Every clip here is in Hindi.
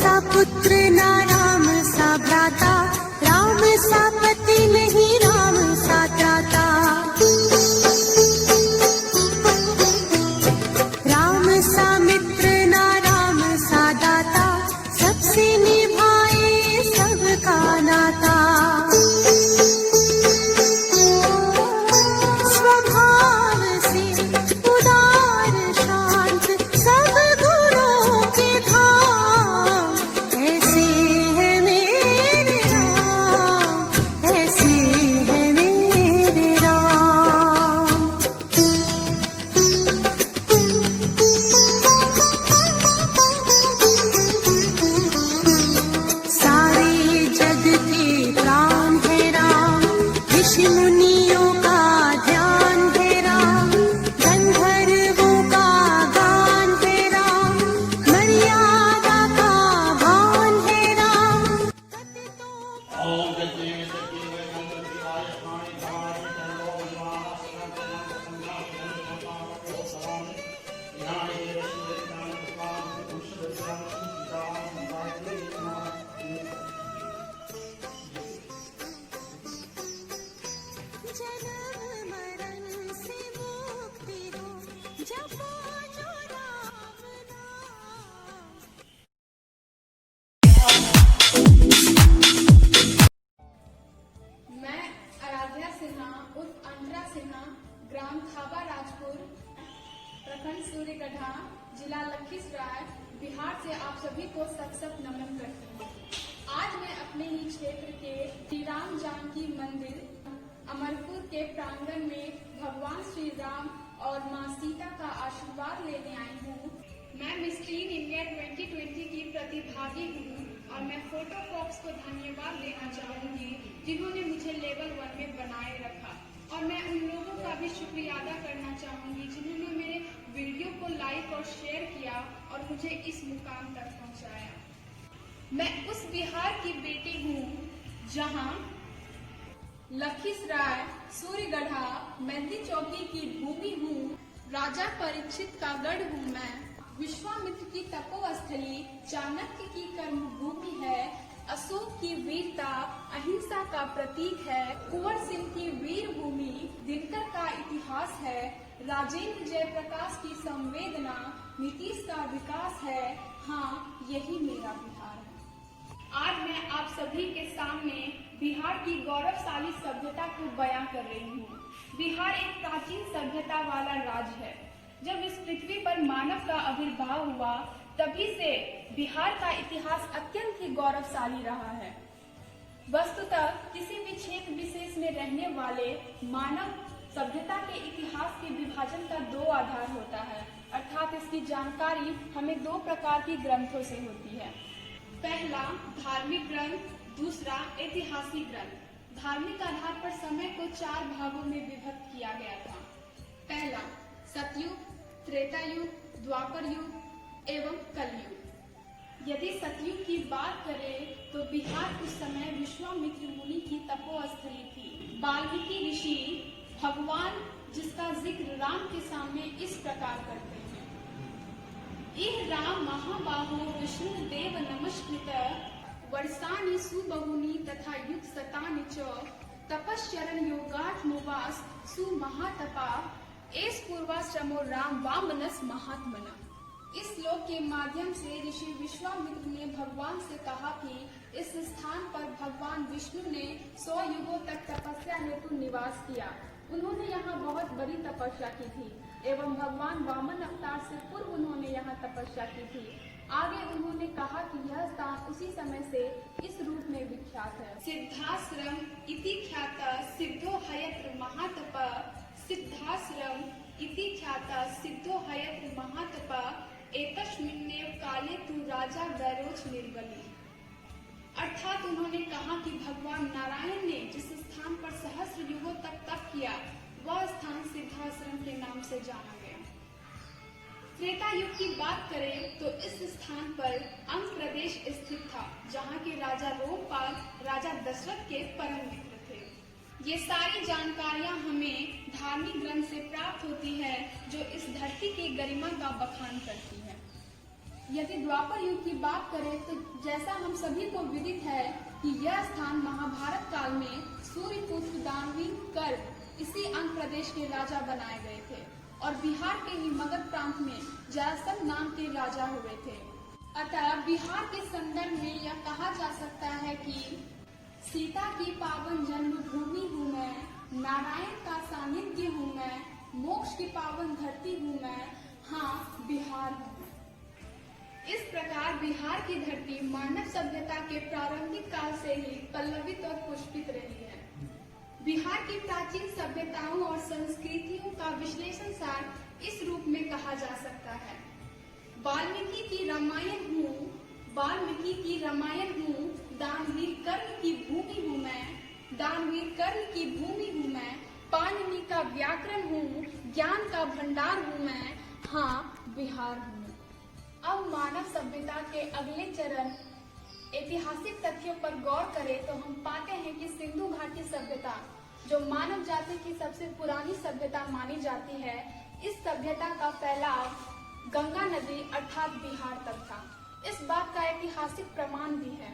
सा पुत्र ना राम सा भ्राता, राम सा पति नहीं राम सा त्राता। राम सा मित्र ना राम सा दाता, सबसे निभाए सबका नाता। ग्राम थाबा राजपुर, प्रखंड सूर्यगढ़ा, जिला लखीसराय, बिहार से आप सभी को सत नमन करती हूँ। आज मैं अपने ही क्षेत्र के श्री राम जानकी मंदिर अमरपुर के प्रांगण में भगवान श्री राम और माँ सीता का आशीर्वाद लेने आई हूँ। मैं मिस टीन इंडिया 2020 की प्रतिभागी हूँ और मैं फोटो फॉक्स को धन्यवाद देना चाहूँगी जिन्होंने मुझे लेवल 1 में बनाए रखा, और मैं उन लोगों का भी शुक्रिया अदा करना चाहूँगी जिन्होंने मेरे वीडियो को लाइक और शेयर किया और मुझे इस मुकाम तक पहुँचाया। मैं उस बिहार की बेटी हूँ जहाँ लखीसराय, सूर्यगढ़ा, मेहंदी चौकी की भूमि हूँ, राजा परीक्षित का गढ़ हूँ मैं, विश्वामित्र की तपोस्थली, चाणक्य की कर्मभूमि है, अशोक की वीरता अहिंसा का प्रतीक है, कुंवर सिंह की वीर भूमि दिनकर का इतिहास है, राजेंद्र जयप्रकाश की संवेदना नीतीश का विकास है। हाँ, यही मेरा बिहार है। आज मैं आप सभी के सामने बिहार की गौरवशाली सभ्यता को बयां कर रही हूँ। बिहार एक प्राचीन सभ्यता वाला राज्य है। जब इस पृथ्वी पर मानव का आविर्भाव हुआ तभी से बिहार का इतिहास अत्यंत ही गौरवशाली रहा है। वस्तुतः किसी भी क्षेत्र विशेष में रहने वाले मानव सभ्यता के इतिहास के विभाजन का 2 आधार होता है, अर्थात इसकी जानकारी हमें 2 प्रकार की ग्रंथों से होती है। पहला धार्मिक ग्रंथ, दूसरा ऐतिहासिक ग्रंथ। धार्मिक आधार पर समय को 4 भागों में विभक्त किया गया था। पहला सतयुग, त्रेता युग, द्वापर युग एवं कलयुग। यदि सतयुग की बात करें तो बिहार उस समय विश्वामित्र मुनि की तपोस्थली थी। वाल्मीकि ऋषि भगवान जिसका जिक्र राम के सामने इस प्रकार करते हैं, इह राम महाबाहो विष्णु देव नमस्कृत वर्षाणि सुबहुनि तथा युग शतानि च तपश्चरण योगात्मवास सुमहातपा एस पूर्वाश्रमो राम वामनस महात्मना। इस श्लोक के माध्यम से ऋषि विश्वामित्र ने भगवान से कहा कि इस स्थान पर भगवान विष्णु ने 100 युगों तक तपस्या हेतु निवास किया। उन्होंने यहाँ बहुत बड़ी तपस्या की थी एवं भगवान वामन अवतार से पूर्व उन्होंने यहाँ तपस्या की थी। आगे उन्होंने कहा कि यह स्थान उसी समय से इस रूप में विख्यात है। सिद्धाश्रम इति ख्याता सिद्धो हयत्र महातप, सिद्धाश्रम इति ख्याता सिद्धो हयत्र महातप एकस्मिन्नेव काले तु राजा वैरोच निर्बली। अर्थात उन्होंने कहा कि भगवान नारायण ने जिस स्थान पर सहस्र युगों तक तप किया वह स्थान सिद्धाश्रम के नाम से जाना गया। त्रेता युग की बात करें तो इस स्थान पर अंग प्रदेश स्थित था, जहाँ के राजा रोमपाल राजा दशरथ के परम मित्र थे। ये सारी जानकारियां हमें धार्मिक ग्रंथ से प्राप्त होती है जो इस धरती की गरिमा का बखान करती है। यदि द्वापर युग की बात करें तो जैसा हम सभी को विदित है कि यह स्थान महाभारत काल में सूर्यपुत्र दानवीकर इसी अंग प्रदेश के राजा बनाए गए थे और बिहार के ही मगध प्रांत में जरासंध नाम के राजा हुए थे। अतः बिहार के संदर्भ में यह कहा जा सकता है कि सीता की पावन जन्मभूमि हूँ मैं, नारायण का सानिध्य हूँ मैं, मोक्ष की पावन धरती हूँ मैं, हाँ बिहार हूँ। इस प्रकार बिहार की धरती मानव सभ्यता के प्रारंभिक काल से ही पल्लवित और पुष्पित रही है। बिहार की प्राचीन सभ्यताओं और संस्कृतियों का विश्लेषण सार इस रूप में कहा जा सकता है। वाल्मीकि की रामायण हूँ, दानवीर कर्ण की भूमि हूँ मैं, दानवीर कर्ण की भूमि हूँ मैं, पाणिनि का व्याकरण हूँ, ज्ञान का भंडार हूँ मैं, हाँ बिहार हूँ। अब मानव सभ्यता के अगले चरण ऐतिहासिक तथ्यों पर गौर करें तो हम पाते हैं कि सिंधु घाटी सभ्यता, जो मानव जाति की सबसे पुरानी सभ्यता मानी जाती है, इस सभ्यता का फैलाव गंगा नदी अर्थात बिहार तक था। इस बात का ऐतिहासिक प्रमाण भी है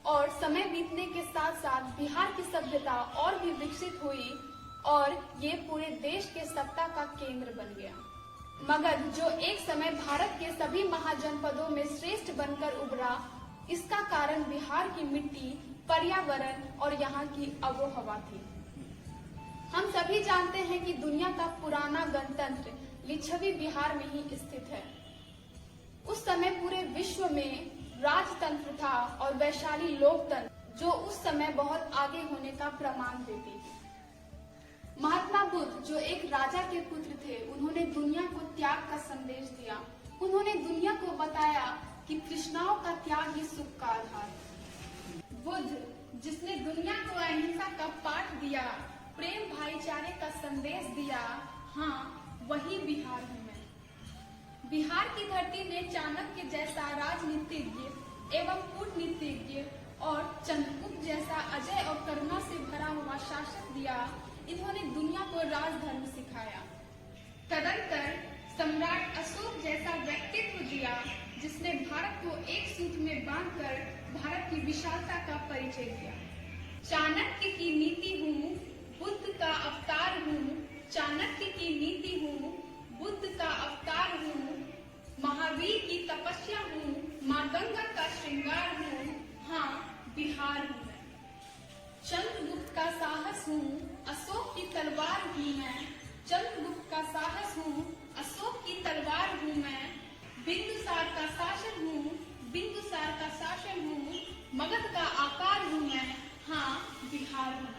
और समय बीतने के साथ साथ बिहार की सभ्यता और भी विकसित हुई और ये पूरे देश के सत्ता का केंद्र बन गया। मगध, जो एक समय भारत के सभी महाजनपदों में श्रेष्ठ बनकर उभरा, इसका कारण बिहार की मिट्टी, पर्यावरण और यहाँ की आबोहवा थी। हम सभी जानते हैं कि दुनिया का पुराना गणतंत्र लिच्छवी बिहार में ही स्थित है। उस समय पूरे विश्व में राजतंत्र था और वैशाली लोकतंत्र, जो उस समय बहुत आगे होने का प्रमाण देती थी। महात्मा बुद्ध, जो एक राजा के पुत्र थे, उन्होंने दुनिया को त्याग का संदेश दिया। उन्होंने दुनिया को बताया कि तृष्णाओं का त्याग ही सुख का आधार है। बुद्ध, जिसने दुनिया को अहिंसा का पाठ दिया, प्रेम भाईचारे का संदेश दिया, हाँ वही बिहार हूँ मैं। बिहार की धरती ने चाणक्य जैसा राजनीतिज्ञ एवं कूटनीतिज्ञ और चंद्रगुप्त जैसा अजय और करुणा से भरा हुआ शासक दिया। इन्होंने दुनिया को राजधर्म सिखाया। तदंतर सम्राट अशोक जैसा व्यक्तित्व दिया, जिसने भारत को एक सूत्र में बांधकर भारत की विशालता का परिचय दिया। चाणक्य की नीति हूँ, बुद्ध का अवतार हूँ, चाणक्य की नीति हूँ, बुद्ध का अवतार हूँ, महावीर की तपस्या हूँ, माँ गंगा का श्रृंगार हूँ, हाँ बिहार हूँ मैं। चंद्रगुप्त का साहस हूँ, अशोक की तलवार हूँ मैं, चंद्रगुप्त का साहस हूँ, अशोक की तलवार हूँ मैं, बिंदुसार का शासन हूँ, बिंदुसार का शासन हूँ, मगध का आकार हूँ मैं, हाँ बिहार हूँ।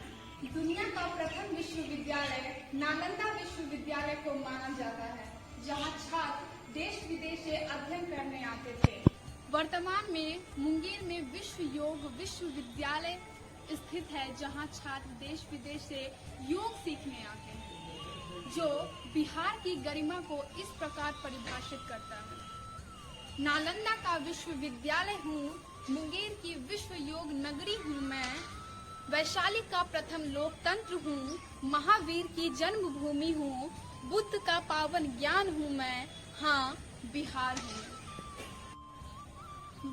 दुनिया का प्रथम विश्वविद्यालय नालंदा विश्वविद्यालय को माना जाता है, जहाँ छात्र देश विदेश से अध्ययन करने आते थे। वर्तमान में मुंगेर में विश्व योग विश्वविद्यालय स्थित है, जहां छात्र देश विदेश से योग सीखने आते हैं, जो बिहार की गरिमा को इस प्रकार परिभाषित करता है। नालंदा का विश्वविद्यालय हूँ, मुंगेर की विश्व योग नगरी हूँ मैं, वैशाली का प्रथम लोकतंत्र हूँ, महावीर की जन्मभूमि हूँ, बुद्ध का पावन ज्ञान हूँ मैं, हाँ बिहार हूँ।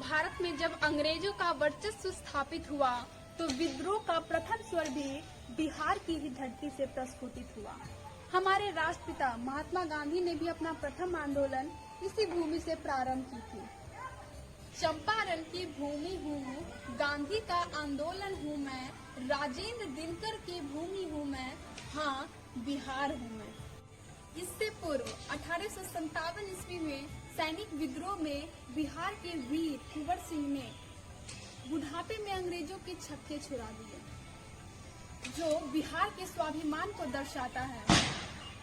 भारत में जब अंग्रेजों का वर्चस्व स्थापित हुआ तो विद्रोह का प्रथम स्वर भी बिहार की ही धरती से प्रस्फुटित हुआ। हमारे राष्ट्रपिता महात्मा गांधी ने भी अपना प्रथम आंदोलन इसी भूमि से प्रारंभ की थी। चंपारण की भूमि हूँ, गांधी का आंदोलन हूँ मैं, राजेंद्र दिनकर की भूमि हूँ मैं, हाँ बिहार हूँ मैं। इससे पूर्व 1857 ईस्वी में सैनिक विद्रोह में बिहार के वीर कुंवर सिंह ने बुढ़ापे में अंग्रेजों के छक्के छुड़ा दिए, जो बिहार के स्वाभिमान को दर्शाता है।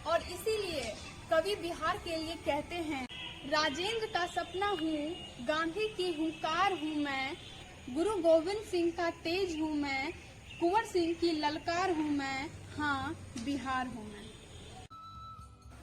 और इसीलिए कवि बिहार के लिए कहते हैं, राजेंद्र का सपना हूँ, गांधी की हुंकार हूँ मैं, गुरु गोविंद सिंह का तेज हूँ मैं, कुंवर सिंह की ललकार हूँ मैं, हाँ बिहार हूँ मैं।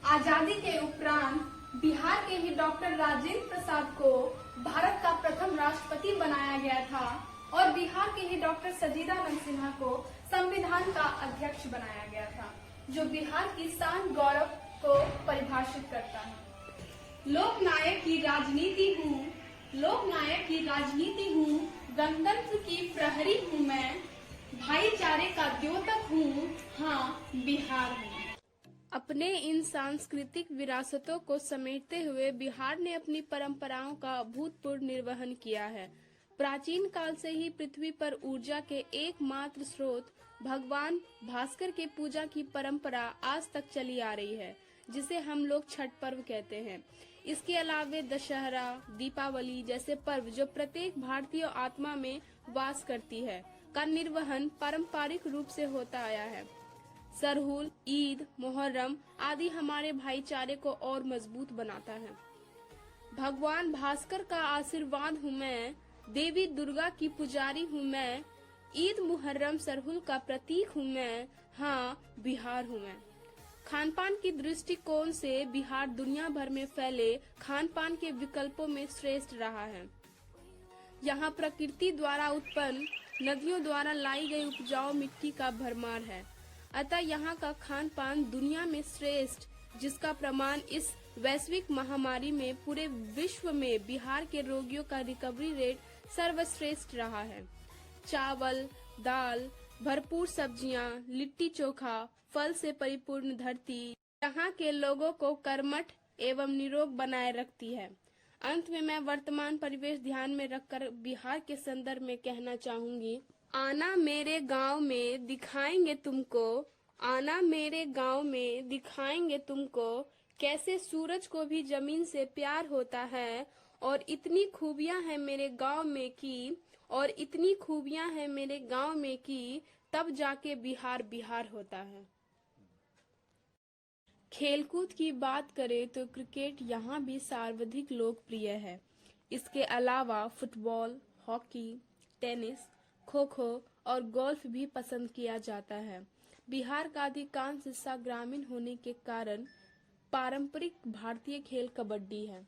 आजादी के उपरांत बिहार के ही डॉक्टर राजेंद्र प्रसाद को भारत का प्रथम राष्ट्रपति बनाया गया था और बिहार के ही डॉक्टर सजीदानंद सिन्हा को संविधान का अध्यक्ष बनाया गया था, जो बिहार की शान गौरव को परिभाषित करता है। लोकनायक की राजनीति हूँ, लोक नायक की राजनीति हूँ, गणतंत्र की प्रहरी हूँ मैं, भाईचारे का द्योतक हूँ, हाँ बिहार हूँ। अपने इन सांस्कृतिक विरासतों को समेटते हुए बिहार ने अपनी परंपराओं का अभूतपूर्व निर्वहन किया है। प्राचीन काल से ही पृथ्वी पर ऊर्जा के एकमात्र स्रोत भगवान भास्कर के पूजा की परंपरा आज तक चली आ रही है, जिसे हम लोग छठ पर्व कहते हैं। इसके अलावे दशहरा, दीपावली जैसे पर्व जो प्रत्येक भारतीय आत्मा में वास करती है का निर्वहन पारंपरिक रूप से होता आया है। सरहुल, ईद, मुहर्रम आदि हमारे भाईचारे को और मजबूत बनाता है। भगवान भास्कर का आशीर्वाद हूँ मैं, देवी दुर्गा की पुजारी हूँ मैं, ईद मुहर्रम सरहुल का प्रतीक हूँ मैं, हाँ बिहार हूँ मैं। खान पान की दृष्टिकोण से बिहार दुनिया भर में फैले खान पान के विकल्पों में श्रेष्ठ रहा है। यहाँ प्रकृति द्वारा उत्पन्न, नदियों द्वारा लाई गई उपजाऊ मिट्टी का भरमार है। अतः यहाँ का खान पान दुनिया में श्रेष्ठ, जिसका प्रमाण इस वैश्विक महामारी में पूरे विश्व में बिहार के रोगियों का रिकवरी रेट सर्वश्रेष्ठ रहा है। चावल, दाल, भरपूर सब्जियां, लिट्टी चोखा, फल से परिपूर्ण धरती यहाँ के लोगों को कर्मठ एवं निरोग बनाए रखती है। अंत में मैं वर्तमान परिवेश ध्यान में रखकर बिहार के संदर्भ में कहना चाहूंगी, आना मेरे गांव में दिखाएंगे तुमको, आना मेरे गांव में दिखाएंगे तुमको, कैसे सूरज को भी जमीन से प्यार होता है, और इतनी खूबियां हैं मेरे गांव में की, और इतनी खूबियां हैं मेरे गांव में की, तब जाके बिहार बिहार होता है। खेलकूद की बात करें तो क्रिकेट यहाँ भी सर्वाधिक लोकप्रिय है। इसके अलावा football, hockey, tennis, kho kho और गोल्फ भी पसंद किया जाता है। बिहार का अधिकांश हिस्सा ग्रामीण होने के कारण पारंपरिक भारतीय खेल कबड्डी है।